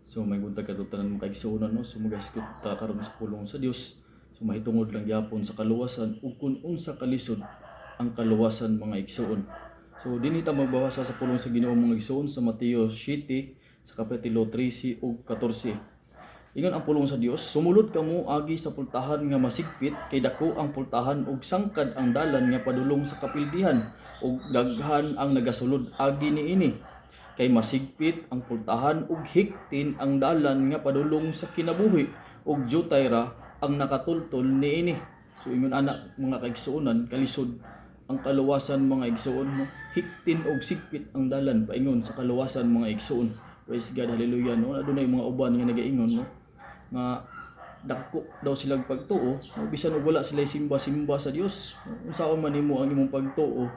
So may buntag katutanan mo kaigsuonan no. So magahisgot ta karon sa pulong sa Dios. So mahitungod lang gyapon sa kaluwasan ug kun unsa kalisod ang kaluwasan mga igsuon. So dinhi ta magbabasa sa pulong sa Ginoo mga igsuon sa Mateo 7 sa kapitulo 13 ug 14. Ingon ang pulong sa Dios, sumulod kamo agi sa pultahan nga masigpit kay dako ang pultahan ug sangkad ang dalan nga padulong sa kapildihan ug daghan ang nagasulod agi niini. Kay masigpit ang pultahan ug hiktin ang dalan nga padulong sa kinabuhi ug jutay ra ang nakatultol niini. So ingon anak mga kaigsuonan kalisod ang kaluwasan mga igsuon no. Hiktin og sigpit ang dalan paingon sa kaluwasan mga igsuon. Praise God, hallelujah no. Adunay mga uban nga nagaingon no nga dako daw silang pagtuo no, bisan og wala sila simba-simba sa Dios. Unsaon man nimo ang imong pagtuo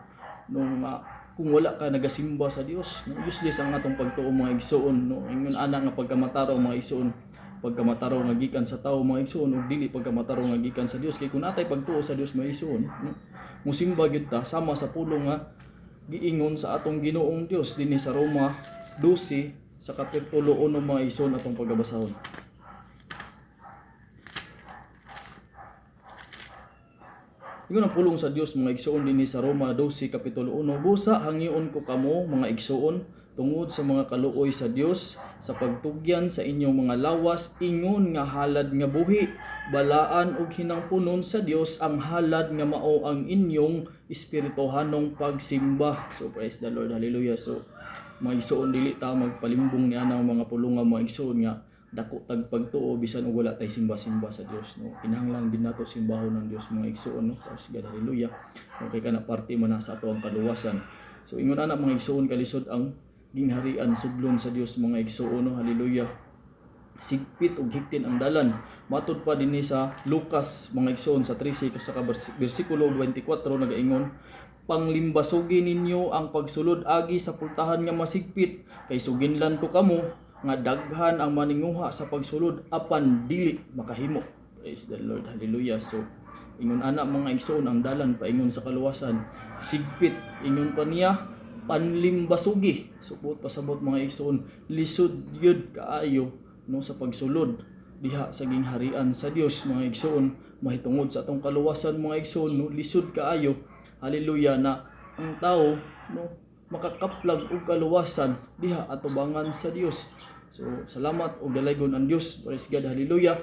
nung kung wala ka nagasimba sa Dios no, useless ang atong pagtuo mga igsuon no. Ingon ana nga pagkamataraw mga igsuon, pagkamataraw nga gikan sa tawo mga igsuon ug dili pagkamataraw nga gikan sa Dios. Kay kun atay pagtuo sa Dios mga igsuon no, musimba gyud ta sama sa pulong nga giingon sa atong Ginoong Dios dinhi sa Roma 12 sa kapitulo 1 mga igsuon atong pagbabasahon. Ingon ang pulong sa Dios mga igsuon dinhi sa Roma 12 kapitulo 1, busa hangyoon ko kamo mga igsuon tungod sa mga kaluoy sa Dios sa pagtugyan sa inyong mga lawas ingon nga halad nga buhi balaan ug hinangpunon sa Dios ang halad nga mao ang inyong espirituhanong pagsimba. So praise the Lord, hallelujah. So mga igsuon dili ta magpalimbong ni anang mga pulong nga mga igsuon nga dako tag pagtuo bisan og wala tay simba-simba sa Dios no. Kinahanglan din nato simbahon ng Dios mga igsuon no. Praise God, hallelujah. Okay kana parte man sa ato ang kaluwasan. So ingon ana mga igsuon kalisod ang gingharian sudlon sa Dios mga igsuon no. Hallelujah. Sigpit ug hiktin ang dalan. Matud pa dinhi sa Lucas mga igsuon sa 13 sa bersikulo 24 nagaingon, panglimbasugi ninyo ang pagsulod agi sa pultahan nga masigpit kay suginlan ko kamo nga daghan ang maninguha sa pagsulod apan dili makahimo. Praise the Lord, hallelujah. So ingon ana mga igsoon ang dalan paingon sa kaluwasan sigpit, ingon pa niya panlimbasugi. Supot pasabot mga igsoon lisod yud kaayo no sa pagsulod diha sa gingharian sa Dios mga igsoon. Mahitungod sa atong kaluwasan mga igsoon no, lisod kaayo, hallelujah, na ang tao no makakaplag og kaluwasan diha atubangan sa Dios. So salamat og dalaygon ang Dios. Praise God, hallelujah.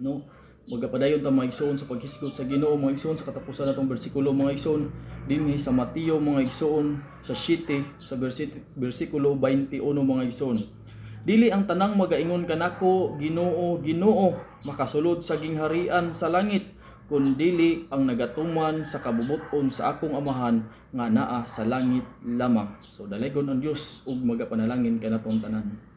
No, magapadayon ta mga igsoon sa paghisgot sa Ginoo mga igsoon sa katapusan natong bersikulo mga igsoon dinhi sa Mateo mga igsoon sa 7 sa bersikulo 21 mga igsoon. Dili ang tanang magaingon kanako Ginoo, Ginoo makasulod sa gingharian sa langit, kundili ang nagatuman sa kabubuton sa akong amahan nga naa sa langit lamang. So dalaygon ang Dios ug magapanalangin kanatong tanan.